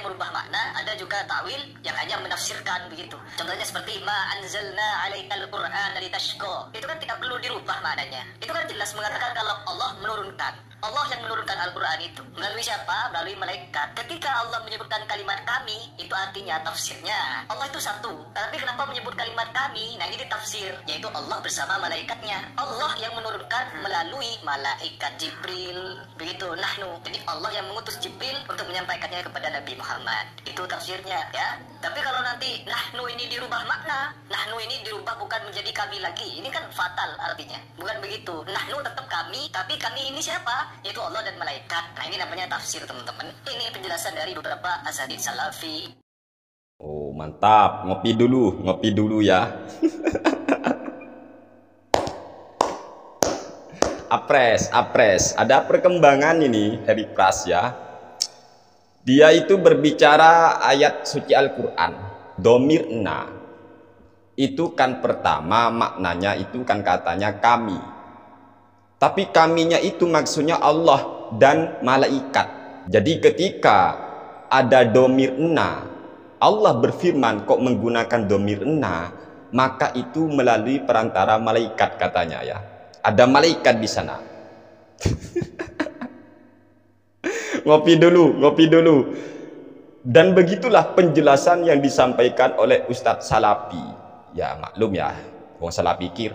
merubah makna, ada juga ta'wil yang hanya menafsirkan begitu. Contohnya seperti ma anzalna 'alaikal qur'ana litashqa. Itu kan tidak perlu dirubah maknanya. Itu kan jelas mengatakan kalau Allah menurunkan. Allah yang menurunkan Al-Quran itu melalui siapa? Melalui malaikat. Ketika Allah menyebutkan kalimat kami, itu artinya tafsirnya Allah itu satu. Tapi kenapa menyebut kalimat kami? Nah ini ditafsir, yaitu Allah bersama malaikatnya. Allah yang menurunkan melalui malaikat Jibril. Begitu nahnu. Jadi Allah yang mengutus Jibril untuk menyampaikannya kepada Nabi Muhammad. Itu tafsirnya ya. Tapi kalau nanti nahnu ini dirubah makna, nahnu ini dirubah bukan menjadi kami lagi, ini kan fatal artinya. Bukan begitu. Nahnu tetap kami, tapi kami ini siapa? Yaitu Allah dan malaikat. Nah ini namanya tafsir teman-teman. Ini penjelasan dari beberapa asatidz salafi. Oh mantap, ngopi dulu ya. Apres. Ada perkembangan ini Heri Pras ya. Dia itu berbicara ayat suci Al-Quran. Domir na. Itu kan pertama maknanya itu kan katanya kami. Tapi kaminya itu maksudnya Allah dan malaikat. Jadi ketika ada domir na, Allah berfirman kok menggunakan domir na, maka itu melalui perantara malaikat katanya ya. Ada malaikat di sana. Ngopi dulu. Dan begitulah penjelasan yang disampaikan oleh Ustadz Salafi. Ya maklum ya, wong salah pikir.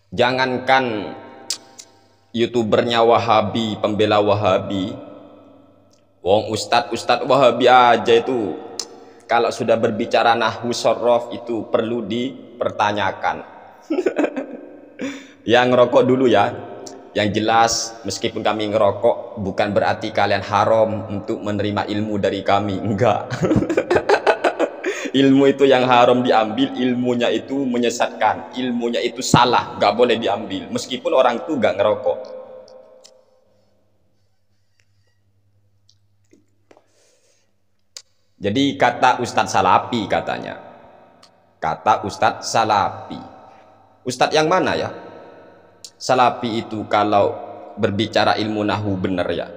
Jangankan youtubernya Wahabi, pembela Wahabi, wong ustadz Wahabi aja itu kalau sudah berbicara nahwu sorof itu perlu dipertanyakan. Yang ngerokok dulu ya. Yang jelas meskipun kami ngerokok bukan berarti kalian haram untuk menerima ilmu dari kami, enggak. Ilmu itu yang haram diambil, ilmunya itu menyesatkan, ilmunya itu salah, nggak boleh diambil meskipun orang itu nggak ngerokok. Jadi kata Ustadz Salafi katanya, kata Ustadz Salafi, Ustadz yang mana ya? Salafi itu kalau berbicara ilmu nahwu bener ya.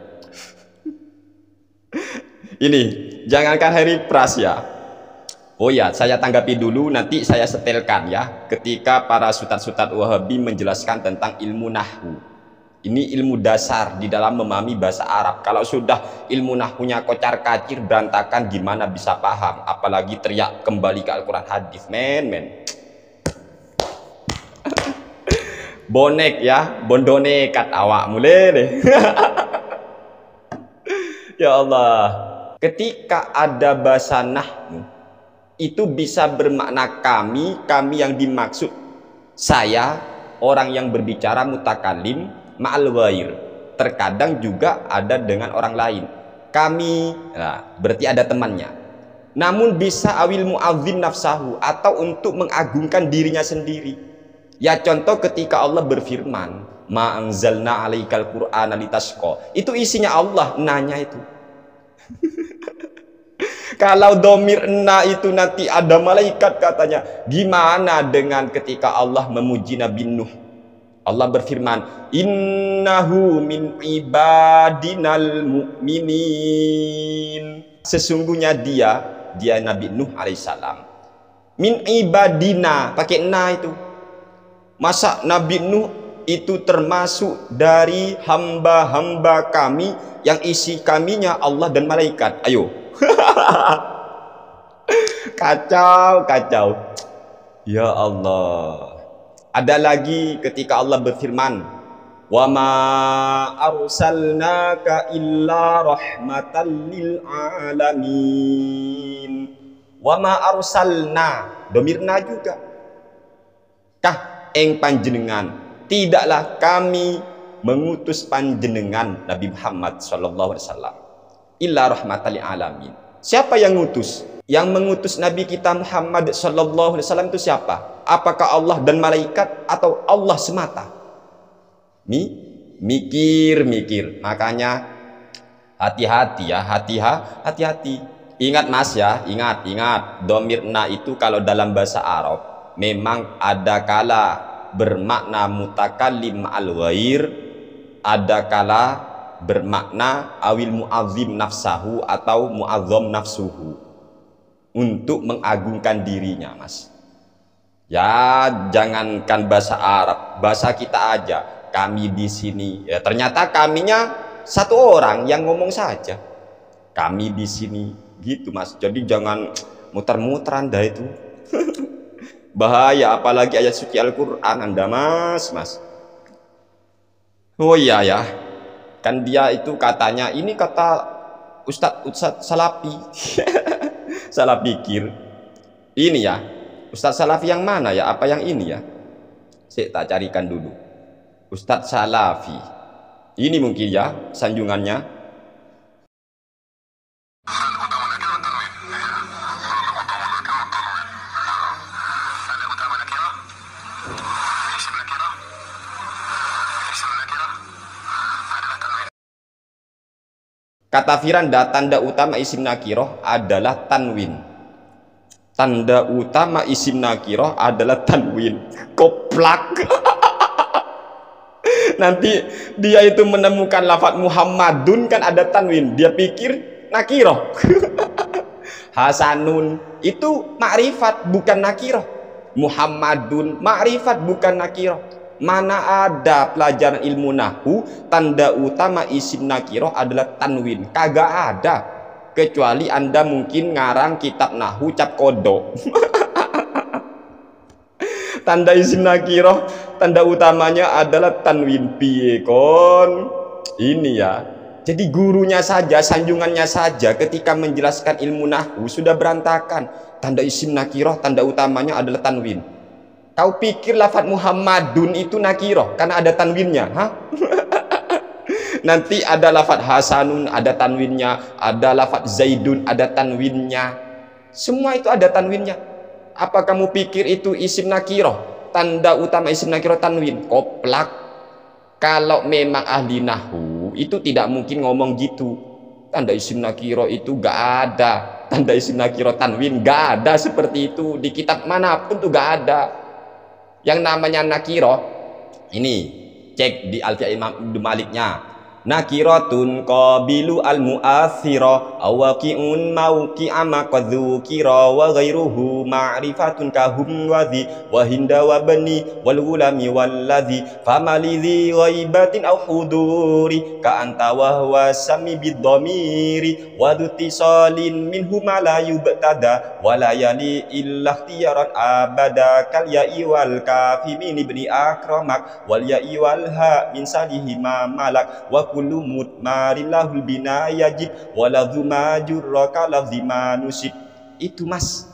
Ini jangankan Heri Pras ya. Oh ya, saya tanggapi dulu, nanti saya setelkan ya. Ketika para ustadz Wahabi menjelaskan tentang ilmu nahwu. Ini ilmu dasar di dalam memahami bahasa Arab. Kalau sudah ilmu nahwunya kocar-kacir, berantakan, gimana bisa paham? Apalagi teriak kembali ke Al-Quran hadis. Men. Bonek ya, bondone kat awak mulai deh. Ya Allah. Ketika ada bahasa nahwu, itu bisa bermakna kami yang dimaksud saya, orang yang berbicara mutakalim ma'al ghair. Terkadang juga ada dengan orang lain. Kami, nah, berarti ada temannya. Namun bisa awil mu'adzim nafsahu, atau untuk mengagungkan dirinya sendiri. Ya contoh ketika Allah berfirman, ma anzalna 'alaikal qur'ana litashqa. Itu isinya Allah nanya itu. Kalau domir na itu nanti ada malaikat katanya. Gimana dengan ketika Allah memuji Nabi Nuh? Allah berfirman, innahu min ibadinal mu'minin. Sesungguhnya dia Nabi Nuh alaihissalam. Min ibadina, pakai na itu. Masa Nabi Nuh itu termasuk dari hamba-hamba kami yang isi kaminya Allah dan malaikat? Ayo. Kacau. Ya Allah. Ada lagi ketika Allah berfirman, wa ma arsalnaka illa rahmatan lil alamin. Wa ma arsalna, domirna juga. Kah eng panjenengan, tidaklah kami mengutus panjenengan Nabi Muhammad sallallahu alaihi wasallam illa rahmatan lil alamin. Siapa yang ngutus? Yang mengutus Nabi kita Muhammad sallallahu alaihi wasallam itu siapa? Apakah Allah dan malaikat atau Allah semata? Mikir. Makanya hati-hati ya, hati-hati. Ingat Mas ya, ingat. Domirna itu kalau dalam bahasa Arab memang ada kala bermakna mutakallim al ghair, ada kala bermakna awil mu'azzim nafsahu atau mu'azzam nafsuhu, untuk mengagungkan dirinya, Mas. Ya, jangankan bahasa Arab, bahasa kita aja. Kami di sini, ya ternyata kaminya satu orang yang ngomong saja. Kami di sini, gitu, Mas. Jadi jangan muter-muter Anda itu. Bahaya, apalagi ayat suci Al-Quran Anda, Mas. Oh iya ya, kan dia itu katanya, ini kata Ustadz Salafi. Salah pikir. Ini ya, Ustadz Salafi yang mana ya? Apa yang ini ya? Saya tak carikan dulu. Ustadz Salafi. Ini mungkin ya sanjungannya. Kata Firanda, tanda utama isim nakiroh adalah tanwin. Tanda utama isim nakiroh adalah tanwin. Koplak. Nanti dia itu menemukan lafadz Muhammadun kan ada tanwin. Dia pikir nakiroh. Hasanun itu ma'rifat bukan nakiroh. Muhammadun ma'rifat bukan nakiroh. Mana ada pelajaran ilmu nahu tanda utama isim nakiroh adalah tanwin? Kagak ada, kecuali Anda mungkin ngarang kitab nahu cap kodok. Tanda isim nakiroh tanda utamanya adalah tanwin. Piye kon? Ini ya. Jadi gurunya saja, sanjungannya saja ketika menjelaskan ilmu nahu sudah berantakan. Tanda isim nakiroh tanda utamanya adalah tanwin. Kau pikir lafadz Muhammadun itu nakiroh karena ada tanwinnya? Hah? Nanti ada lafadz Hasanun ada tanwinnya, ada lafadz Zaidun ada tanwinnya. Semua itu ada tanwinnya. Apa kamu pikir itu isim nakiroh? Tanda utama isim nakiroh tanwin. Koplak. Kalau memang ahli nahu itu tidak mungkin ngomong gitu. Tanda isim nakiroh itu gak ada. Tanda isim nakiroh tanwin gak ada seperti itu. Di kitab manapun tuh gak ada. Yang namanya nakiroh, ini cek di Alfiah Imam Ibnu Maliknya. Nakiratun qabilu al-mu'athira awaqi'un mauqi'a ma qad dzukira wa ghairuhu ma'rifatun kahum wadhi wa hinda wa bani wal gulami walladhi famalidhi ghaibatin aw huduri ka anta wa huwa sami bidhamiri wa dutisalin minhu ma la yubtada wa la yali illa ikhtiyaran abada kal ya'i wal kafi min ibni akramak wal ya'i wal ha min salihi ma malak wa kullu mutmarin lahul bina yajib waladhu majurraka lafzi manusib. Itu Mas.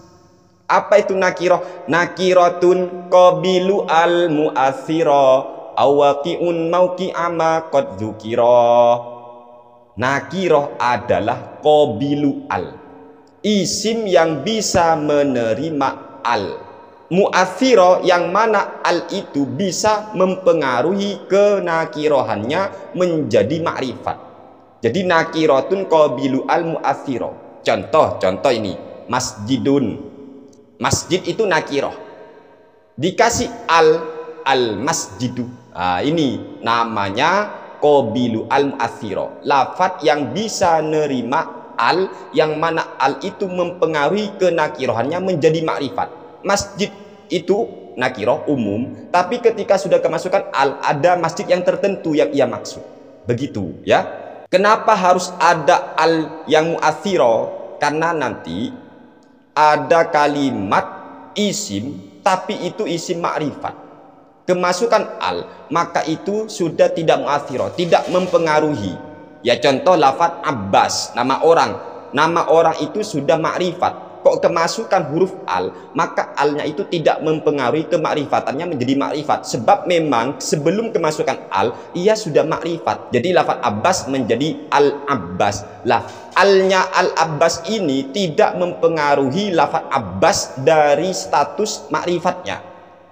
Apa itu nakiroh? Nakiratun qabilu al mu'athira awaqi'un mauqi'ama qad dzukira. Nakiroh adalah qabilu al, isim yang bisa menerima al. Mu'athiro yang mana al itu bisa mempengaruhi kenakirohannya menjadi ma'rifat. Jadi nakiratun qabilu al mu'athiro. Contoh ini masjidun. Masjid itu nakiroh. Dikasih al masjidu. Nah, ini namanya qabilu al mu'athiro. Lafadz yang bisa nerima al, yang mana al itu mempengaruhi kenakirohannya menjadi ma'rifat. Masjid itu nakiroh umum, tapi ketika sudah kemasukan al, ada masjid yang tertentu yang ia maksud. Begitu ya. Kenapa harus ada al yang mu'athiro? Karena nanti ada kalimat isim, tapi itu isim ma'rifat. Kemasukan al, maka itu sudah tidak mu'athiro, tidak mempengaruhi. Ya contoh lafadz Abbas, nama orang. Nama orang itu sudah ma'rifat. Kok kemasukan huruf al, maka alnya itu tidak mempengaruhi kemakrifatannya menjadi makrifat, sebab memang sebelum kemasukan al ia sudah makrifat. Jadi lafaz Abbas menjadi al Abbas. Lah alnya al Abbas ini tidak mempengaruhi lafaz Abbas dari status makrifatnya,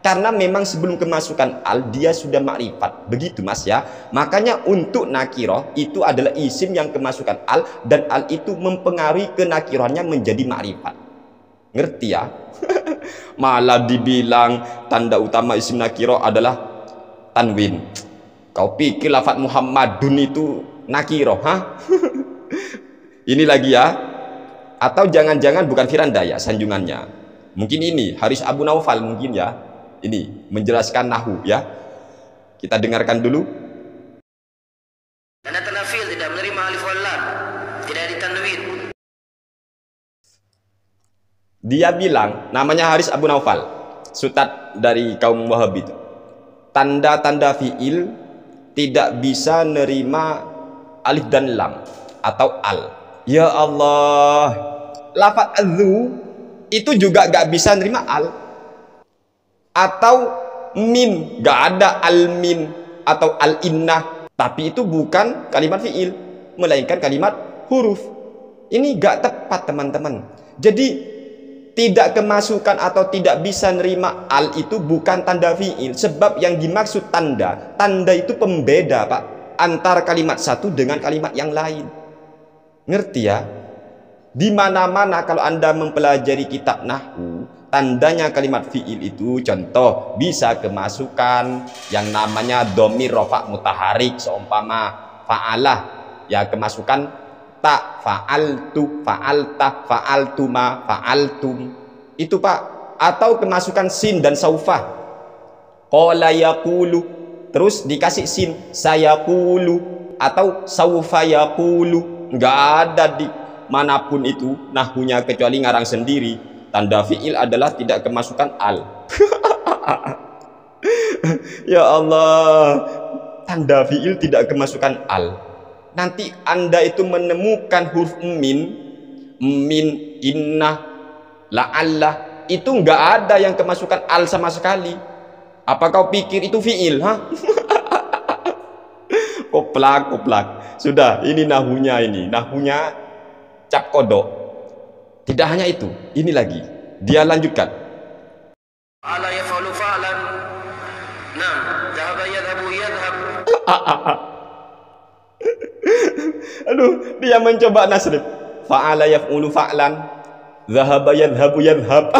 karena memang sebelum kemasukan al dia sudah makrifat. Begitu Mas ya. Makanya untuk nakiroh itu adalah isim yang kemasukan al, dan al itu mempengaruhi kenakirohannya menjadi makrifat. Ngerti ya? Malah dibilang tanda utama isim nakiroh adalah tanwin. Kau pikir lafadz Muhammadun itu nakiroh, hah? Ini lagi ya. Atau jangan-jangan bukan Firandaya sanjungannya. Mungkin ini Haris Abu Naufal mungkin ya. Ini menjelaskan nahu ya. Kita dengarkan dulu. Tanda tanafil tidak menerima alif wal lam, tidak ditanwin. Dia bilang, namanya Haris Abu Naufal, sutat dari kaum Wahabi itu. Tanda-tanda fiil tidak bisa nerima alif dan lam atau al. Ya Allah, lafaz adzu itu juga gak bisa nerima al atau min, gak ada al min atau al innah, tapi itu bukan kalimat fiil melainkan kalimat huruf. Ini gak tepat teman-teman. Jadi tidak kemasukan atau tidak bisa nerima al itu bukan tanda fiil, sebab yang dimaksud tanda itu pembeda Pak antara kalimat satu dengan kalimat yang lain. Ngerti ya? Di mana-mana kalau Anda mempelajari kitab nahwu, tandanya kalimat fiil itu contoh bisa kemasukan yang namanya dhamir rafa mutaharik, seumpama fa'alah ya kemasukan ta, fa'altu, fa'alta, fa'altuma, fa'altum. Itu Pak. Atau kemasukan sin dan saufa. Qala yaqulu, terus dikasih sin, sayaqulu atau saufa yaqulu. Nggak ada di manapun itu nahwunya kecuali ngarang sendiri. Tanda fiil adalah tidak kemasukan al. Ya Allah, tanda fiil tidak kemasukan al. Nanti Anda itu menemukan huruf min, inna, la'allah, itu nggak ada yang kemasukan al sama sekali. Apa kau pikir itu fiil, ha? Koplak. Sudah, ini nahwunya cap kodok. Tidak hanya itu, ini lagi. Dia lanjutkan. Ala yaf'alu fa'lan. Nam, dhahaba yadhhabu yadhhab. Aduh, dia mencoba nasrif. Fa'ala yaf'ulu fa'lan. Dhahaba yadhhabu yadhhab.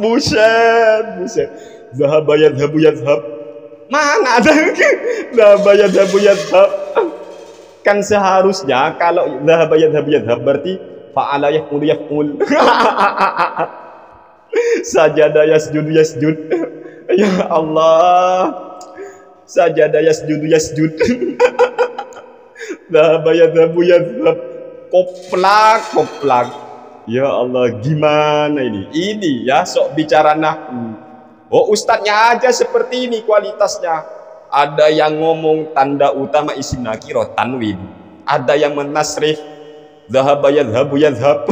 Buset. Dhahaba yadhhabu yadhhab. Mana ada dhahaba yadhhabu yadhhab? Kan seharusnya kalau dhahaba yadhhabu yadhhab berarti fa'ala yaf'ulu yaf'ul. Sajada yasjudu yasjud. Ya Allah. Sajada yasjudu yasjud. Dhahaba yadhhabu yadhhab. Koplak. Ya Allah, gimana ini? Ini ya sok bicara nahwu. Oh, ustadznya aja seperti ini kualitasnya. Ada yang ngomong tanda utama isim nakirah tanwin. Ada yang menasrif dhahaba yadhhabu yadhhab.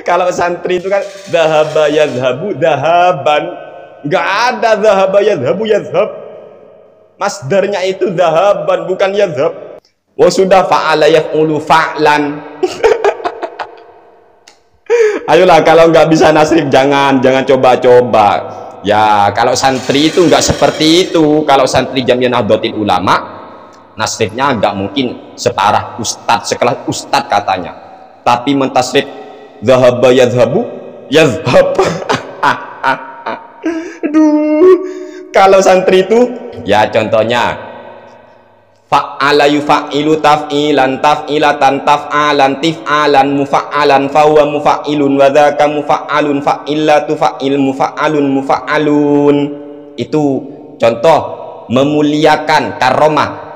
Kalau santri itu kan dhahaba yadhhabu dhahaban. Nggak ada dhahaba yadhhabu yadhhab. Masdarnya itu dhahaban bukan yadhhab. Oh sudah, fa'ala yaf'ulu fa'lan. Ayolah, kalau nggak bisa nasrif jangan coba-coba. Ya kalau santri itu nggak seperti itu. Kalau santri Jamiah Nahdlatul Ulama, nasrifnya nggak mungkin separah ustadz, sekelas ustadz katanya. Tapi mentasrif dhahaba yadhhabu yadhhab. Aduh, kalau santri itu ya contohnya fa'ala yufa'ilu taf'ilan taf'ilatan taf'alan tif'alan mufa'alan fahuwa mufa'ilun wa dzaka mufa'alun fa'illatu fa'il mufa'alun mufa'alun. Itu contoh memuliakan.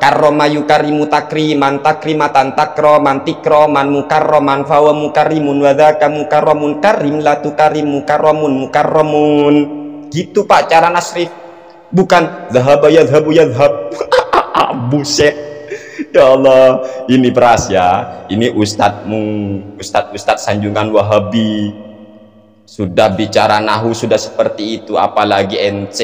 Karroma yukarimu takriman takrimatan takroman tikroman mukarroman fahuwa mukarrimun wa dzaka mukarramun karim la tukarim mukarramun mukarramun. Gitu Pak cara nasrif, bukan dhahaba yadhhabu yadhhab. Buset. Ya Allah, ini peras ya. Ini ustadzmu, ustadz sanjungan Wahabi. Sudah bicara nahwu sudah seperti itu, apalagi NC.